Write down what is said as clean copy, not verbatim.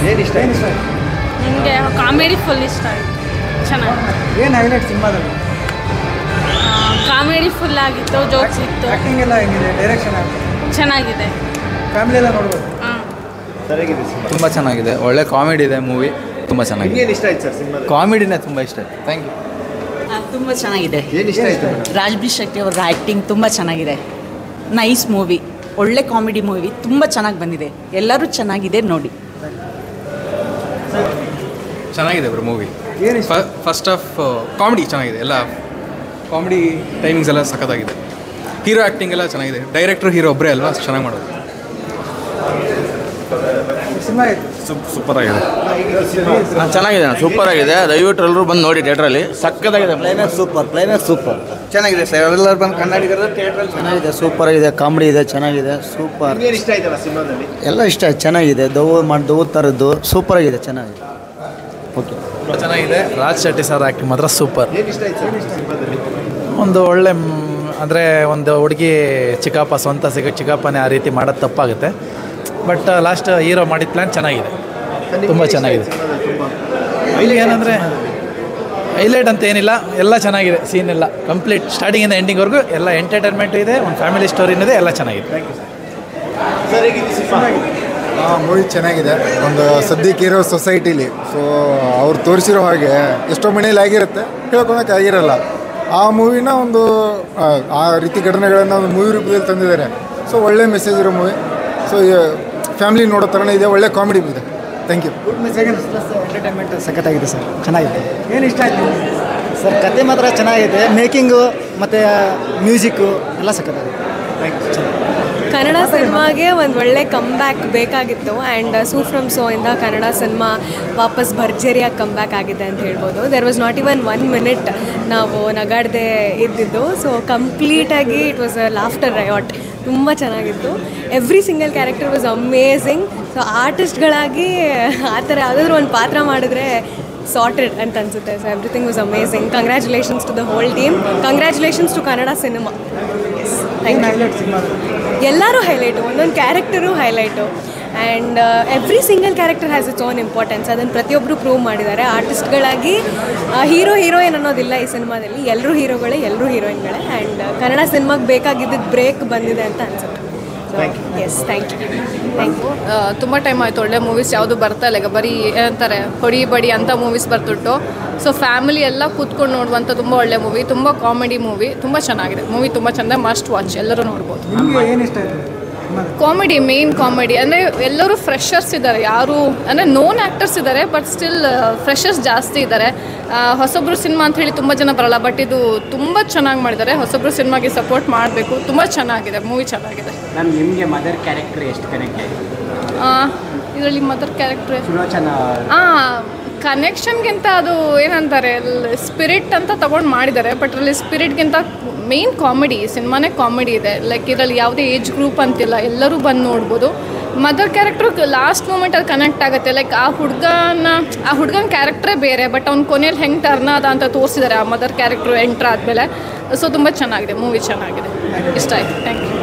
ಏನು ಇಷ್ಟ ಆಯ್ತು? ನನಗೆ ಕಾಮಿಡಿ ಫುಲ್ ಇಷ್ಟ ಆಯಿತು. ಚೆನ್ನಾಗಿ ಏನು ಹೈಲೈಟ್ ಸಿನಿಮಾದಲ್ಲಿ? ಕಾಮಿಡಿ ಫುಲ್ ಆಗಿತ್ತು, ಜೋಕ್ಸ್ ಇತ್ತು, ಆ್ಯಕ್ಟಿಂಗ್ ಎಲ್ಲ ಹೆಂಗಿದೆ? ಡೈರೆಕ್ಷನ್ ಚೆನ್ನಾಗಿದೆ. ಫ್ಯಾಮಿಲಿ ಎಲ್ಲ ನೋಡ್ಬೋದು. ಹಾಂ, ಸರಿಯಾಗಿದೆ ಸಿನಿಮಾ. ತುಂಬ ಚೆನ್ನಾಗಿದೆ, ಒಳ್ಳೆ ಕಾಮಿಡಿ ಇದೆ ಮೂವಿ, ತುಂಬ ಚೆನ್ನಾಗಿದೆ. ಏನು ಇಷ್ಟ ಆಯ್ತು ಸರ್ ಸಿನಿಮಾದಲ್ಲಿ? ಕಾಮಿಡಿನೇ ತುಂಬ ಇಷ್ಟ ಆಯ್ತು. Thank you. ತುಂಬ ಚೆನ್ನಾಗಿದೆ. ಏನು ಇಷ್ಟ ಆಯಿತು? ರಾಜ್ಬಿ ಶೆಟ್ಟಿ ಅವರ ಆ್ಯಕ್ಟಿಂಗ್ ತುಂಬ ಚೆನ್ನಾಗಿದೆ. ನೈಸ್ ಮೂವಿ, ಒಳ್ಳೆ ಕಾಮಿಡಿ ಮೂವಿ, ತುಂಬ ಚೆನ್ನಾಗಿ ಬಂದಿದೆ. ಎಲ್ಲರೂ ಚೆನ್ನಾಗಿದೆ ನೋಡಿ. ಚೆನ್ನಾಗಿದೆ ಬ್ರೋ ಮೂವಿ. ಏನು ಇಷ್ಟ? ಫಸ್ಟ್ ಆಫ್ ಕಾಮಿಡಿ ಚೆನ್ನಾಗಿದೆ, ಎಲ್ಲ ಕಾಮಿಡಿ ಟೈಮಿಂಗ್ಸ್ ಎಲ್ಲ ಸಖತ್ತಾಗಿದೆ. ಹೀರೋ ಆ್ಯಕ್ಟಿಂಗ್ ಎಲ್ಲ ಚೆನ್ನಾಗಿದೆ. ಡೈರೆಕ್ಟ್ರು ಹೀರೋ ಒಬ್ಬರೇ ಅಲ್ವಾ, ಚೆನ್ನಾಗಿ ಮಾಡೋದು. ಸಿನಿಮಾ ಆಯಿತು. ಸೂಪರ್ ಆಗಿದೆ. ಚೆನ್ನಾಗಿದೆ, ಸೂಪರ್ ಆಗಿದೆ. ದಯವಿಟ್ಟು ಎಲ್ಲರೂ ಬಂದು ನೋಡಿ ಥಿಯೇಟ್ರಲ್ಲಿ. ಸಕ್ಕತ್ತಾಗಿದೆ. ಕ್ಲೈಮ್ಯಾಕ್ಸ್ ಸೂಪರ್ ಚೆನ್ನಾಗಿದೆ ಸರ್. ಎಲ್ಲರೂ ಬಂದು ಕನ್ನಡಿಗರು ಥಿಯೇಟ್ರಲ್ಲಿ ಚೆನ್ನಾಗಿದೆ, ಸೂಪರ್ ಆಗಿದೆ. ಕಾಮಿಡಿ ಇದೆ, ಚೆನ್ನಾಗಿದೆ, ಸೂಪರ್. ಏನು ಇಷ್ಟ ಆಯ್ತಲ್ಲ ಸಿನಿಮಾದಲ್ಲಿ? ಎಲ್ಲ ಇಷ್ಟ ಆಯ್ತು, ಚೆನ್ನಾಗಿದೆ. ದವ್ವು ಥರದ್ದು ಸೂಪರ್ ಆಗಿದೆ, ಚೆನ್ನಾಗಿದೆ. ಓಕೆ, ತುಂಬ ಚೆನ್ನಾಗಿದೆ. ರಾಜ್ ಶೆಟ್ಟಿ ಸರ್ ಆ್ಯಕ್ಟಿಂಗ್ ಮಾತ್ರ ಸೂಪರ್. ಏನು ಇಷ್ಟ ಆಯ್ತು ಸರ್ ಸಿನಿಮಾದಲ್ಲಿ? ಒಂದು ಒಳ್ಳೆ ಅಂದರೆ ಒಂದು ಹುಡುಗಿ ಚಿಕ್ಕಪ್ಪ ಸ್ವಂತ ಚಿಕ್ಕಪ್ಪನೇ ಆ ರೀತಿ ಮಾಡೋದು ತಪ್ಪಾಗುತ್ತೆ. ಬಟ್ ಲಾಸ್ಟ್ ಹೀರೋ ಮಾಡಿದ ಪ್ಲ್ಯಾನ್ ಚೆನ್ನಾಗಿದೆ, ತುಂಬ ಚೆನ್ನಾಗಿದೆ. ಇಲ್ಲಿ ಏನಂದರೆ ಹೈಲೈಟ್ ಅಂತ ಏನಿಲ್ಲ, ಎಲ್ಲ ಚೆನ್ನಾಗಿದೆ. ಸೀನ್ ಎಲ್ಲ ಕಂಪ್ಲೀಟ್ ಸ್ಟಾರ್ಟಿಂಗಿಂದ ಎಂಡಿಂಗ್ವರೆಗೂ ಎಲ್ಲ ಎಂಟರ್ಟೈನ್ಮೆಂಟು ಇದೆ, ಒಂದು ಫ್ಯಾಮಿಲಿ ಸ್ಟೋರಿನೂ ಇದೆ, ಎಲ್ಲ ಚೆನ್ನಾಗಿದೆ. ಸರ್ ಹೇಗಿದೆ ಸಿನಿಮಾ? ಮೂವಿ ಚೆನ್ನಾಗಿದೆ. ಒಂದು ಸದ್ಯಕ್ಕೆ ಇರೋ ಸೊಸೈಟಿಲಿ ಸೊ ಅವ್ರು ತೋರಿಸಿರೋ ಹಾಗೆ ಎಷ್ಟೋ ಮನೇಲಿ ಆಗಿರುತ್ತೆ, ಹೇಳ್ಕೊಳಕ್ಕೆ ಆಗಿರಲ್ಲ. ಆ ಮೂವಿನ ಒಂದು ಆ ರೀತಿ ಘಟನೆಗಳನ್ನು ಒಂದು ಮೂವಿ ರೂಪದಲ್ಲಿ ತಂದಿದ್ದಾರೆ. ಸೊ ಒಳ್ಳೆ ಮೆಸೇಜ್ ಇರೋ ಮೂವಿ. ಸೊ ಫ್ಯಾಮಿಲಿ ನೋಡೋ ಥರನೇ ಇದೆ, ಒಳ್ಳೆ ಕಾಮಿಡಿ ಇದೆ. Thank you. Good message plus entertainment ಸಖತ್ತಾಗಿದೆ ಸರ್, ಚೆನ್ನಾಗಿದೆ. ಏನು ಇಷ್ಟ ಆಯಿತು ಸರ್? ಕತೆ ಮಾತ್ರ ಚೆನ್ನಾಗಿದೆ, ಮೇಕಿಂಗು ಮತ್ತು ಮ್ಯೂಸಿಕ್ಕು ಎಲ್ಲ ಸಖತ್ತಾಗಿದೆ. ಕನ್ನಡ ಸಿನಿಮಾಗೆ ಒಂದು ಒಳ್ಳೆ ಕಮ್ ಬ್ಯಾಕ್ ಬೇಕಾಗಿತ್ತು. ಆ್ಯಂಡ್ ಸೂ ಫ್ರಮ್ ಸೋ ಇಂದ ಕನ್ನಡ ಸಿನಿಮಾ ವಾಪಸ್ ಭರ್ಜರಿಯಾಗಿ ಕಮ್ ಬ್ಯಾಕ್ ಆಗಿದೆ ಅಂತ ಹೇಳ್ಬೋದು. There was not even 1 minute ನಾವು ನಗಾಡದೆ ಇದ್ದಿದ್ದು. ಸೊ ಕಂಪ್ಲೀಟಾಗಿ it was a laughter riot. ತುಂಬ ಚೆನ್ನಾಗಿತ್ತು. Every single character was amazing. So ಆರ್ಟಿಸ್ಟ್ಗಳಾಗಿ ಆ ಥರ ಯಾವುದಾದ್ರೂ ಒಂದು ಪಾತ್ರ ಮಾಡಿದ್ರೆ ಸಾರ್ಟೆಡ್ ಅಂತ ಅನಿಸುತ್ತೆ. So everything was amazing. Congratulations to the whole team. Congratulations to Kannada cinema. ಎಲ್ಲರೂ ಹೈಲೈಟು, ಒಂದೊಂದು character highlight. And every single character has its own importance. ಅದನ್ನು ಪ್ರತಿಯೊಬ್ಬರು ಪ್ರೂವ್ ಮಾಡಿದ್ದಾರೆ. ಆರ್ಟಿಸ್ಟ್ಗಳಾಗಿ ಹೀರೋ ಹೀರೋಯಿನ್ ಅನ್ನೋದಿಲ್ಲ ಈ ಸಿನಿಮಾದಲ್ಲಿ. ಎಲ್ಲರೂ ಹೀರೋಗಳೇ, ಎಲ್ಲರೂ ಹೀರೋಯಿನ್ಗಳೇ. ಆ್ಯಂಡ್ ಕನ್ನಡ ಸಿನಿಮಾಗೆ ಬೇಕಾಗಿದ್ದ ಬ್ರೇಕ್ ಬಂದಿದೆ ಅಂತ ಅನ್ಸುತ್ತೆ. Yes, thank you. ತುಂಬ ಟೈಮ್ ಆಯಿತು ಒಳ್ಳೆ ಮೂವೀಸ್ ಯಾವುದು ಬರ್ತಾ ಇಲ್ಲ. ಈಗ ಬರೀ ಏನಂತಾರೆ ಹೊಡಿ ಬಡಿ ಅಂಥ ಮೂವೀಸ್ ಬರ್ತಿಟ್ಟು. ಸೊ ಫ್ಯಾಮಿಲಿ ಎಲ್ಲ ಕೂತ್ಕೊಂಡು ನೋಡುವಂಥ ತುಂಬ ಒಳ್ಳೆ ಮೂವಿ, ತುಂಬ ಕಾಮಿಡಿ ಮೂವಿ, ತುಂಬ ಚೆನ್ನಾಗಿದೆ ಮೂವಿ. ತುಂಬ ಚೆಂದ, ಮಸ್ಟ್ ವಾಚ್, ಎಲ್ಲರೂ ನೋಡ್ಬೋದು. ಏನು ಇಷ್ಟ ಆಯಿತು? Comedy, main comedy. ಅಂದರೆ ಎಲ್ಲರೂ ಫ್ರೆಷರ್ಸ್ ಇದ್ದಾರೆ, ಯಾರು ಅಂದರೆ ನೋನ್ ಆ್ಯಕ್ಟರ್ಸ್ ಇದ್ದಾರೆ, ಬಟ್ ಸ್ಟಿಲ್ ಫ್ರೆಷರ್ಸ್ ಜಾಸ್ತಿ ಇದ್ದಾರೆ. ಹೊಸೊಬ್ಬರು ಸಿನಿಮಾ ಅಂತ ಹೇಳಿ ತುಂಬ ಜನ ಬರಲ್ಲ, ಬಟ್ ಇದು ತುಂಬ ಚೆನ್ನಾಗಿ ಮಾಡಿದ್ದಾರೆ. ಹೊಸೊಬ್ಬರು ಸಿನಿಮಾಗೆ ಸಪೋರ್ಟ್ ಮಾಡಬೇಕು. ತುಂಬ ಚೆನ್ನಾಗಿದೆ ಮೂವಿ, ಚೆನ್ನಾಗಿದೆ. ಮ್ಯಾಮ್, ನಿಮಗೆ ಮದರ್ ಕ್ಯಾರೆಕ್ಟರ್ ಎಷ್ಟು ಕನೆಕ್ಟ್ ಆಯಿತು? ಇದರಲ್ಲಿ ಮದರ್ ಕ್ಯಾರೆಕ್ಟರ್ ಸುಲೋಚನಾ ಕನೆಕ್ಷನ್ಗಿಂತ ಅದು ಏನಂತಾರೆ ಸ್ಪಿರಿಟ್ ಅಂತ ತೊಗೊಂಡು ಮಾಡಿದ್ದಾರೆ. ಬಟ್ ಅದರಲ್ಲಿ ಸ್ಪಿರಿಟ್ಗಿಂತ ಮೇನ್ ಕಾಮಿಡಿ, ಸಿನಿಮಾನೇ ಕಾಮಿಡಿ ಇದೆ. ಲೈಕ್ ಇದರಲ್ಲಿ ಯಾವುದೇ ಏಜ್ ಗ್ರೂಪ್ ಅಂತಿಲ್ಲ, ಎಲ್ಲರೂ ಬಂದು ನೋಡ್ಬೋದು. ಮದರ್ ಕ್ಯಾರೆಕ್ಟ್ರು ಲಾಸ್ಟ್ ಮೂಮೆಂಟಲ್ಲಿ ಕನೆಕ್ಟ್ ಆಗುತ್ತೆ. ಲೈಕ್ ಆ ಹುಡುಗನ ಕ್ಯಾರೆಕ್ಟ್ರೇ ಬೇರೆ, ಬಟ್ ಅವ್ನ ಕೊನೆಯಲ್ಲಿ ಹೆಂಗೆ ಟರ್ನ್ ಆದ ಅಂತ ತೋರಿಸಿದ್ದಾರೆ ಆ ಮದರ್ ಕ್ಯಾರೆಕ್ಟ್ರು ಎಂಟ್ರ್ ಆದಮೇಲೆ. ಸೊ ತುಂಬ ಚೆನ್ನಾಗಿದೆ ಮೂವಿ, ಚೆನ್ನಾಗಿದೆ, ಇಷ್ಟ ಆಯಿತು. Thank you.